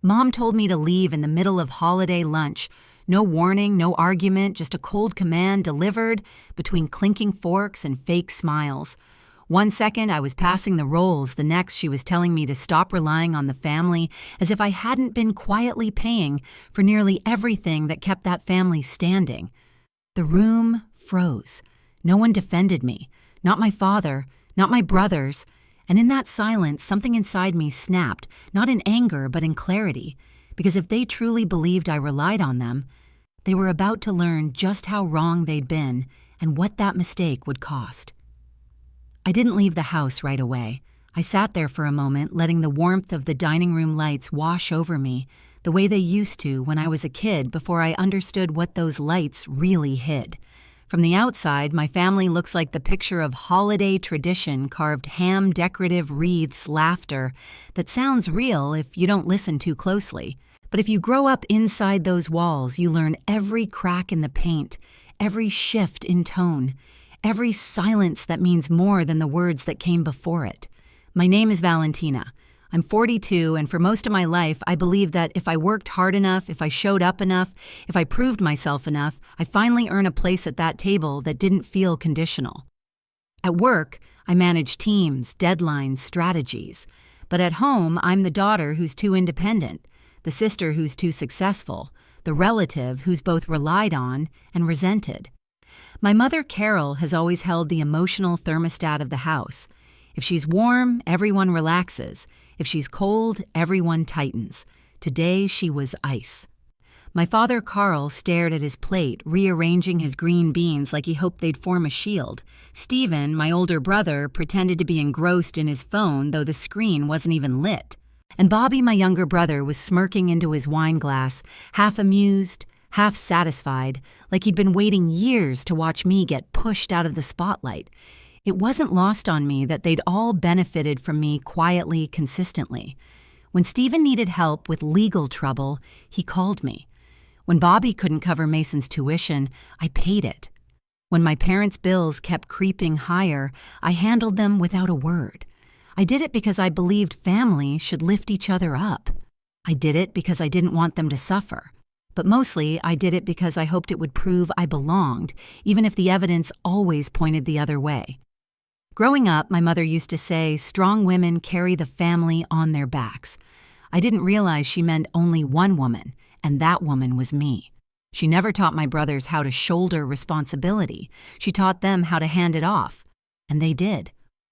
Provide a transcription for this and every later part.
Mom told me to leave in the middle of holiday lunch. No warning, no argument, just a cold command delivered between clinking forks and fake smiles. One second I was passing the rolls, the next she was telling me to stop relying on the family as if I hadn't been quietly paying for nearly everything that kept that family standing. The room froze. No one defended me, not my father, not my brothers, and in that silence something inside me snapped, not in anger but in clarity, because if they truly believed I relied on them, they were about to learn just how wrong they'd been and what that mistake would cost. I didn't leave the house right away. I sat there for a moment, letting the warmth of the dining room lights wash over me, the way they used to when I was a kid before I understood what those lights really hid. From the outside, my family looks like the picture of holiday tradition, carved ham decorative wreaths, laughter that sounds real if you don't listen too closely. But if you grow up inside those walls, you learn every crack in the paint, every shift in tone, every silence that means more than the words that came before it. My name is Valentina. I'm 42, and for most of my life, I believed that if I worked hard enough, if I showed up enough, if I proved myself enough, I'd finally earn a place at that table that didn't feel conditional. At work, I manage teams, deadlines, strategies. But at home, I'm the daughter who's too independent, the sister who's too successful, the relative who's both relied on and resented. My mother, Carol, has always held the emotional thermostat of the house. If she's warm, everyone relaxes. If she's cold, everyone tightens. Today, she was ice. My father, Carl, stared at his plate, rearranging his green beans like he hoped they'd form a shield. Stephen, my older brother, pretended to be engrossed in his phone, though the screen wasn't even lit. And Bobby, my younger brother, was smirking into his wine glass, half amused, half satisfied, like he'd been waiting years to watch me get pushed out of the spotlight. It wasn't lost on me that they'd all benefited from me quietly, consistently. When Stephen needed help with legal trouble, he called me. When Bobby couldn't cover Mason's tuition, I paid it. When my parents' bills kept creeping higher, I handled them without a word. I did it because I believed family should lift each other up. I did it because I didn't want them to suffer. But mostly, I did it because I hoped it would prove I belonged, even if the evidence always pointed the other way. Growing up, my mother used to say, strong women carry the family on their backs. I didn't realize she meant only one woman, and that woman was me. She never taught my brothers how to shoulder responsibility. She taught them how to hand it off. And they did,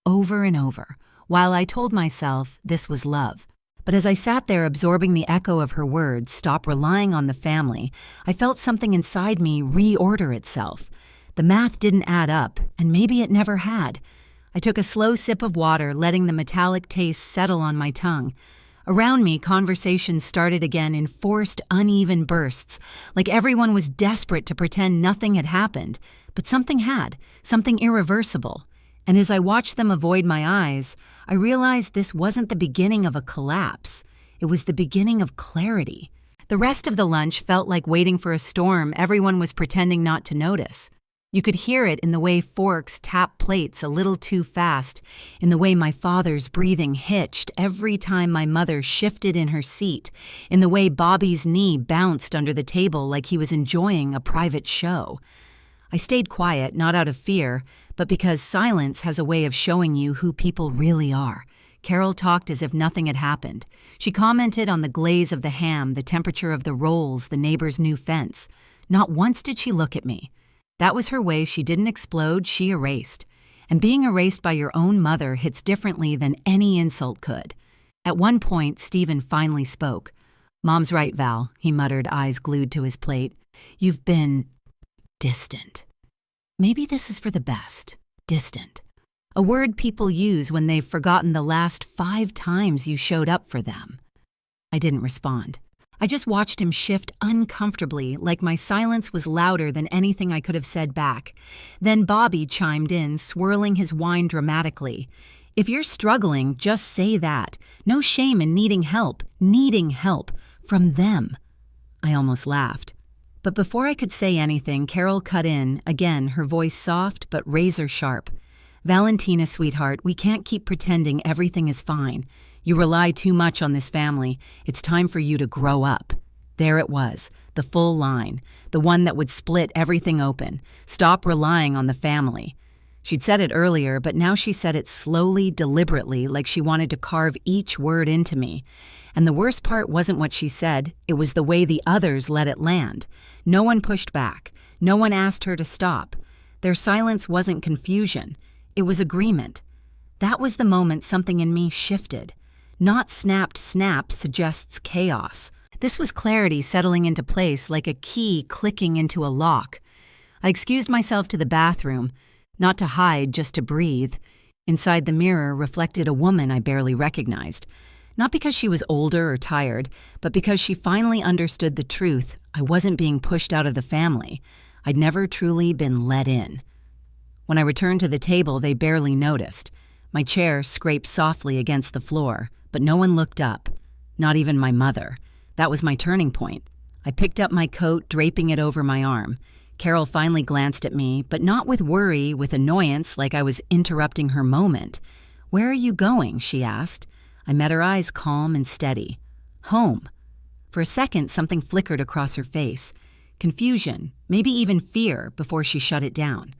over and over, while I told myself this was love. But as I sat there absorbing the echo of her words, stop relying on the family, I felt something inside me reorder itself. The math didn't add up, and maybe it never had. I took a slow sip of water, letting the metallic taste settle on my tongue. Around me, conversations started again in forced, uneven bursts, like everyone was desperate to pretend nothing had happened. But something had, something irreversible. And as I watched them avoid my eyes, I realized this wasn't the beginning of a collapse. It was the beginning of clarity. The rest of the lunch felt like waiting for a storm everyone was pretending not to notice. You could hear it in the way forks tapped plates a little too fast, in the way my father's breathing hitched every time my mother shifted in her seat, in the way Bobby's knee bounced under the table like he was enjoying a private show. I stayed quiet, not out of fear, but because silence has a way of showing you who people really are. Carol talked as if nothing had happened. She commented on the glaze of the ham, the temperature of the rolls, the neighbor's new fence. Not once did she look at me. That was her way. She didn't explode, she erased. And being erased by your own mother hits differently than any insult could. At one point, Stephen finally spoke. "Mom's right, Val," he muttered, eyes glued to his plate. "You've been distant. Maybe this is for the best. Distant. A word people use when they've forgotten the last 5 times you showed up for them." I didn't respond. I just watched him shift uncomfortably, like my silence was louder than anything I could have said back. Then Bobby chimed in, swirling his wine dramatically. "If you're struggling, just say that. No shame in needing help from them." I almost laughed. But before I could say anything, Carol cut in, again, her voice soft but razor sharp. "Valentina, sweetheart, we can't keep pretending everything is fine. You rely too much on this family. It's time for you to grow up." There it was, the full line, the one that would split everything open. Stop relying on the family. She'd said it earlier, but now she said it slowly, deliberately, like she wanted to carve each word into me. And the worst part wasn't what she said, it was the way the others let it land. No one pushed back. No one asked her to stop. Their silence wasn't confusion. It was agreement. That was the moment something in me shifted. Not snapped snap suggests chaos. This was clarity settling into place like a key clicking into a lock. I excused myself to the bathroom, not to hide, just to breathe. Inside the mirror reflected a woman I barely recognized. Not because she was older or tired, but because she finally understood the truth. I wasn't being pushed out of the family. I'd never truly been let in. When I returned to the table, they barely noticed. My chair scraped softly against the floor, but no one looked up. Not even my mother. That was my turning point. I picked up my coat, draping it over my arm. Carol finally glanced at me, but not with worry, with annoyance, like I was interrupting her moment. "Where are you going?" she asked. I met her eyes calm and steady. "Home." For a second, something flickered across her face. Confusion, maybe even fear, before she shut it down.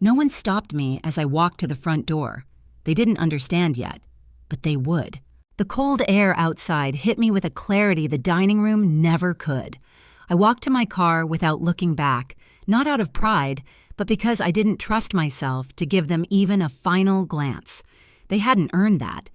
No one stopped me as I walked to the front door. They didn't understand yet, but they would. The cold air outside hit me with a clarity the dining room never could. I walked to my car without looking back, not out of pride, but because I didn't trust myself to give them even a final glance. They hadn't earned that.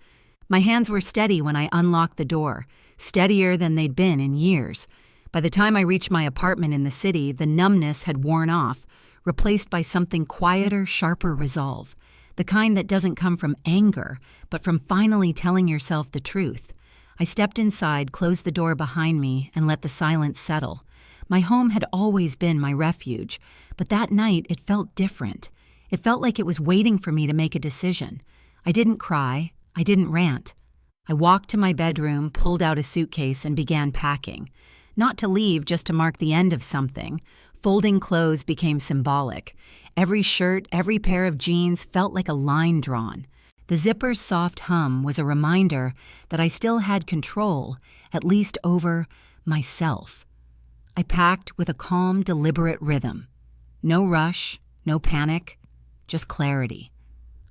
My hands were steady when I unlocked the door, steadier than they'd been in years. By the time I reached my apartment in the city, the numbness had worn off, replaced by something quieter, sharper resolve. The kind that doesn't come from anger, but from finally telling yourself the truth. I stepped inside, closed the door behind me, and let the silence settle. My home had always been my refuge, but that night it felt different. It felt like it was waiting for me to make a decision. I didn't cry. I didn't rant. I walked to my bedroom, pulled out a suitcase, and began packing. Not to leave, just to mark the end of something. Folding clothes became symbolic. Every shirt, every pair of jeans felt like a line drawn. The zipper's soft hum was a reminder that I still had control, at least over myself. I packed with a calm, deliberate rhythm. No rush, no panic, just clarity.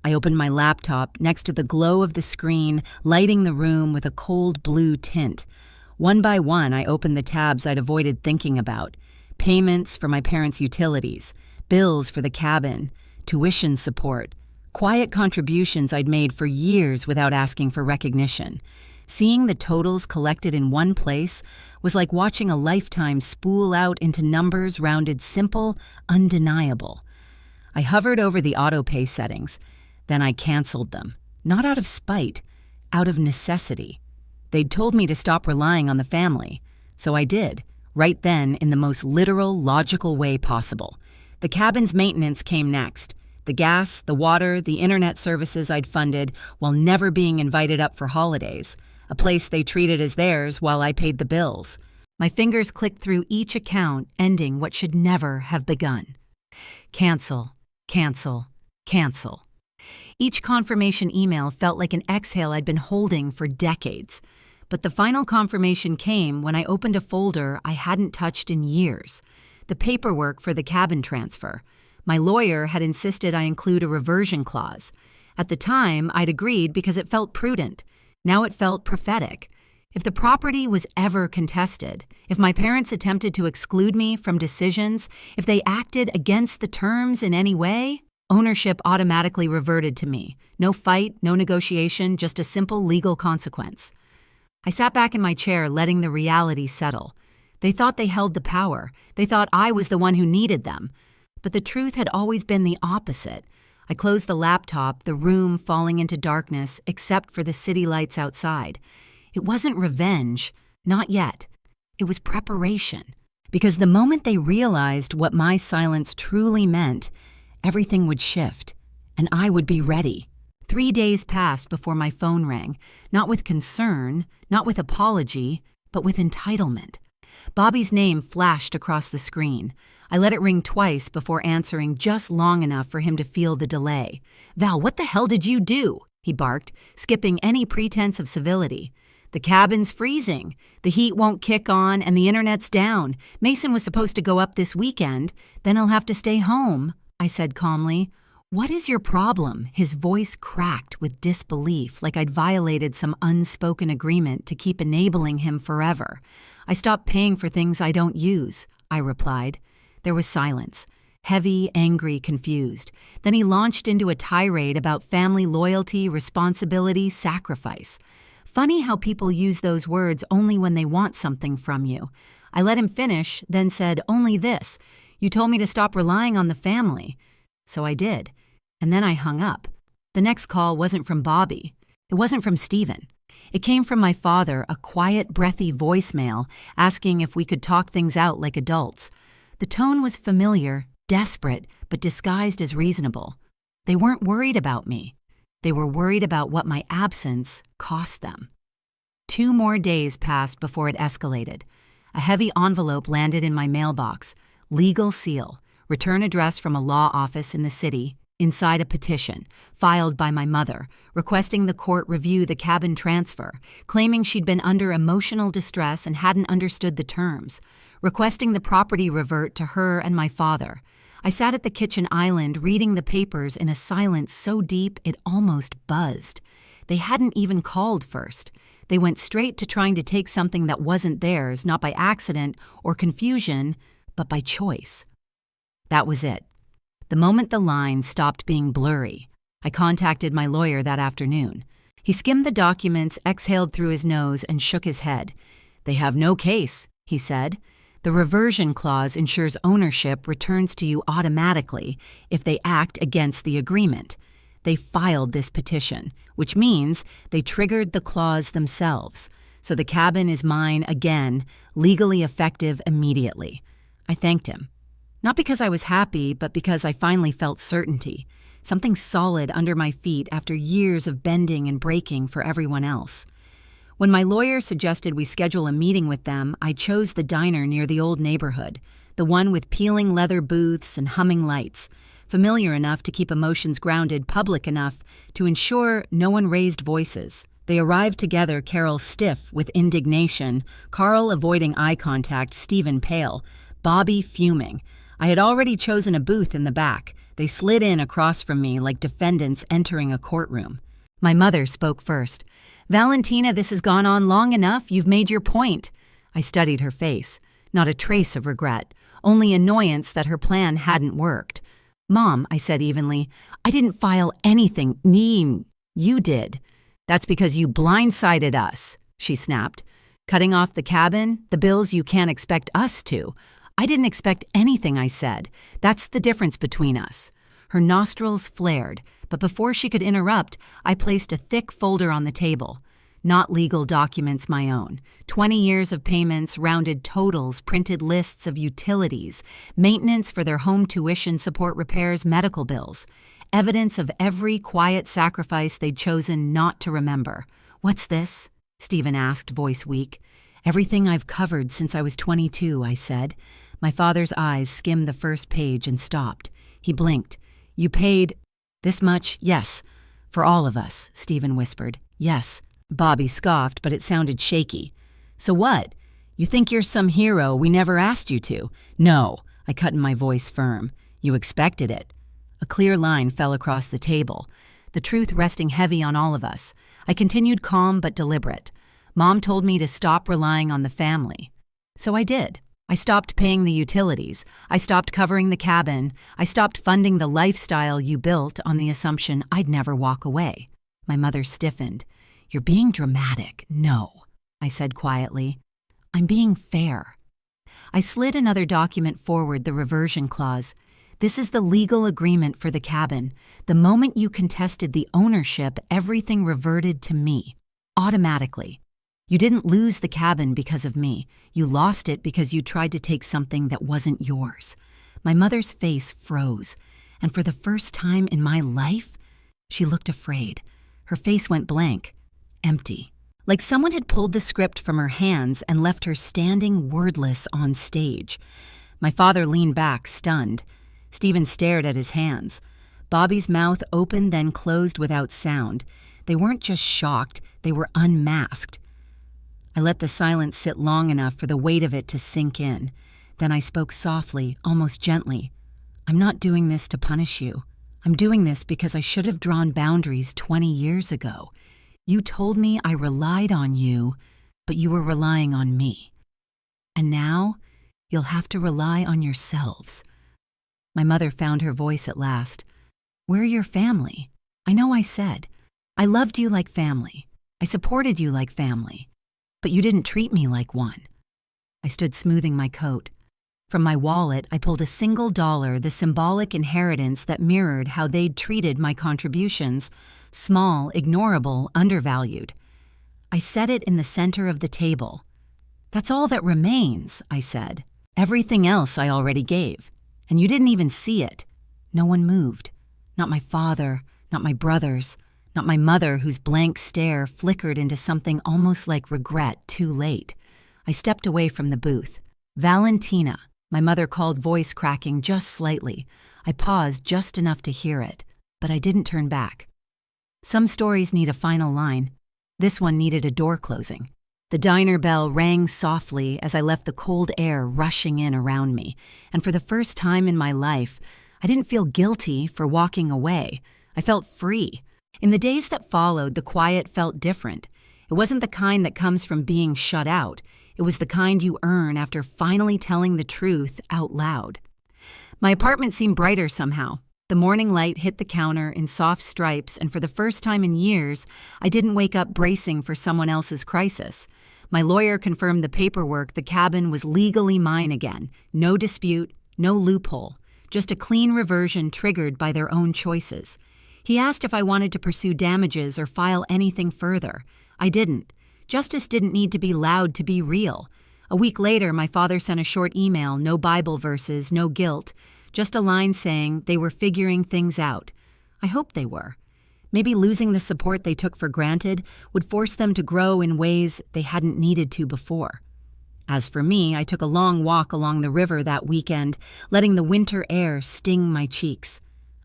I opened my laptop next to the glow of the screen, lighting the room with a cold blue tint. One by one, I opened the tabs I'd avoided thinking about. Payments for my parents' utilities, bills for the cabin, tuition support, quiet contributions I'd made for years without asking for recognition. Seeing the totals collected in one place was like watching a lifetime spool out into numbers rounded simple, undeniable. I hovered over the auto-pay settings. Then I canceled them, not out of spite, out of necessity. They'd told me to stop relying on the family, so I did, right then in the most literal, logical way possible. The cabin's maintenance came next. The gas, the water, the internet services I'd funded while never being invited up for holidays, a place they treated as theirs while I paid the bills. My fingers clicked through each account, ending what should never have begun. Cancel, cancel, cancel. Each confirmation email felt like an exhale I'd been holding for decades. But the final confirmation came when I opened a folder I hadn't touched in years. The paperwork for the cabin transfer. My lawyer had insisted I include a reversion clause. At the time, I'd agreed because it felt prudent. Now it felt prophetic. If the property was ever contested, if my parents attempted to exclude me from decisions, if they acted against the terms in any way, ownership automatically reverted to me. No fight, no negotiation, just a simple legal consequence. I sat back in my chair, letting the reality settle. They thought they held the power. They thought I was the one who needed them. But the truth had always been the opposite. I closed the laptop, the room falling into darkness, except for the city lights outside. It wasn't revenge, not yet. It was preparation. Because the moment they realized what my silence truly meant, everything would shift, and I would be ready. 3 days passed before my phone rang, not with concern, not with apology, but with entitlement. Bobby's name flashed across the screen. I let it ring twice before answering, just long enough for him to feel the delay. "Val, what the hell did you do?" he barked, skipping any pretense of civility. "The cabin's freezing. The heat won't kick on and the internet's down. Mason was supposed to go up this weekend. Then he'll have to stay home," I said calmly. "What is your problem?" His voice cracked with disbelief, like I'd violated some unspoken agreement to keep enabling him forever. "I stopped paying for things I don't use," I replied. There was silence. Heavy, angry, confused. Then he launched into a tirade about family loyalty, responsibility, sacrifice. Funny how people use those words only when they want something from you. I let him finish, then said, "Only this. You told me to stop relying on the family." So I did. And then I hung up. The next call wasn't from Bobby. It wasn't from Stephen. It came from my father, a quiet, breathy voicemail asking if we could talk things out like adults. The tone was familiar, desperate, but disguised as reasonable. They weren't worried about me. They were worried about what my absence cost them. 2 more days passed before it escalated. A heavy envelope landed in my mailbox. Legal seal. Return address from a law office in the city. Inside a petition, filed by my mother, requesting the court review the cabin transfer, claiming she'd been under emotional distress and hadn't understood the terms, requesting the property revert to her and my father. I sat at the kitchen island reading the papers in a silence so deep it almost buzzed. They hadn't even called first. They went straight to trying to take something that wasn't theirs, not by accident or confusion, but by choice. That was it. The moment the lines stopped being blurry, I contacted my lawyer that afternoon. He skimmed the documents, exhaled through his nose, and shook his head. "They have no case," he said. "The reversion clause ensures ownership returns to you automatically if they act against the agreement. They filed this petition, which means they triggered the clause themselves. So the cabin is mine again, legally effective immediately." I thanked him. Not because I was happy, but because I finally felt certainty, something solid under my feet after years of bending and breaking for everyone else. When my lawyer suggested we schedule a meeting with them, I chose the diner near the old neighborhood, the one with peeling leather booths and humming lights, familiar enough to keep emotions grounded, public enough to ensure no one raised voices. They arrived together, Carol stiff with indignation, Carl avoiding eye contact, Stephen pale, Bobby fuming. I had already chosen a booth in the back. They slid in across from me like defendants entering a courtroom. My mother spoke first. "Valentina, this has gone on long enough. You've made your point." I studied her face. Not a trace of regret, only annoyance that her plan hadn't worked. "Mom," I said evenly, "I didn't file anything. You did." "That's because you blindsided us," she snapped. "Cutting off the cabin, the bills you can't expect us to. I didn't expect anything I said. That's the difference between us." Her nostrils flared, but before she could interrupt, I placed a thick folder on the table. Not legal documents my own. 20 years of payments, rounded totals, printed lists of utilities, maintenance for their home tuition support repairs, medical bills. Evidence of every quiet sacrifice they'd chosen not to remember. "What's this?" Stephen asked, voice weak. "Everything I've covered since I was 22, I said. My father's eyes skimmed the first page and stopped. He blinked. "You paid this much?" "Yes." "For all of us," Stephen whispered. "Yes." Bobby scoffed, but it sounded shaky. "So what? You think you're some hero we never asked you to?" "No," I cut in, my voice firm. "You expected it." A clear line fell across the table, the truth resting heavy on all of us. I continued calm but deliberate. Mom told me to stop relying on the family. So I did. I stopped paying the utilities. I stopped covering the cabin. I stopped funding the lifestyle you built on the assumption I'd never walk away. My mother stiffened. "You're being dramatic." "No," I said quietly. "I'm being fair." I slid another document forward, the reversion clause. "This is the legal agreement for the cabin. The moment you contested the ownership, everything reverted to me. Automatically. You didn't lose the cabin because of me. You lost it because you tried to take something that wasn't yours." My mother's face froze, and for the first time in my life, she looked afraid. Her face went blank, empty, like someone had pulled the script from her hands and left her standing wordless on stage. My father leaned back, stunned. Stephen stared at his hands. Bobby's mouth opened, then closed without sound. They weren't just shocked, they were unmasked. I let the silence sit long enough for the weight of it to sink in. Then I spoke softly, almost gently. I'm not doing this to punish you. I'm doing this because I should have drawn boundaries 20 years ago. You told me I relied on you, but you were relying on me. And now, you'll have to rely on yourselves. My mother found her voice at last. We're your family. I know I said. I loved you like family. I supported you like family. But you didn't treat me like one. I stood smoothing my coat. From my wallet, I pulled a single dollar, the symbolic inheritance that mirrored how they'd treated my contributions, small, ignorable, undervalued. I set it in the center of the table. That's all that remains, I said. Everything else I already gave. And you didn't even see it. No one moved. Not my father, not my brothers, not my mother whose blank stare flickered into something almost like regret too late. I stepped away from the booth. Valentina, my mother called, voice cracking just slightly. I paused just enough to hear it, but I didn't turn back. Some stories need a final line. This one needed a door closing. The diner bell rang softly as I left the cold air rushing in around me, and for the first time in my life, I didn't feel guilty for walking away. I felt free. In the days that followed, the quiet felt different. It wasn't the kind that comes from being shut out. It was the kind you earn after finally telling the truth out loud. My apartment seemed brighter somehow. The morning light hit the counter in soft stripes, and for the first time in years, I didn't wake up bracing for someone else's crisis. My lawyer confirmed the paperwork. The cabin was legally mine again. No dispute, no loophole, just a clean reversion triggered by their own choices. He asked if I wanted to pursue damages or file anything further. I didn't. Justice didn't need to be loud to be real. A week later, my father sent a short email, no Bible verses, no guilt, just a line saying they were figuring things out. I hoped they were. Maybe losing the support they took for granted would force them to grow in ways they hadn't needed to before. As for me, I took a long walk along the river that weekend, letting the winter air sting my cheeks.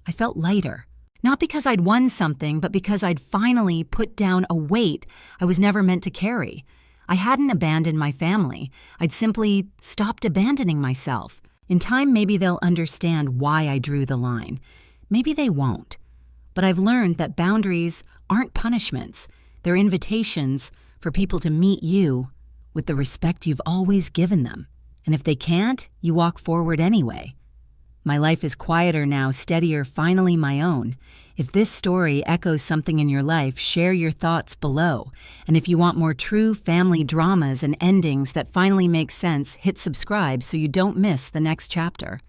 I felt lighter. Not because I'd won something, but because I'd finally put down a weight I was never meant to carry. I hadn't abandoned my family. I'd simply stopped abandoning myself. In time, maybe they'll understand why I drew the line. Maybe they won't. But I've learned that boundaries aren't punishments. They're invitations for people to meet you with the respect you've always given them. And if they can't, you walk forward anyway. My life is quieter now, steadier, finally my own. If this story echoes something in your life, share your thoughts below. And if you want more true family dramas and endings that finally make sense, hit subscribe so you don't miss the next chapter.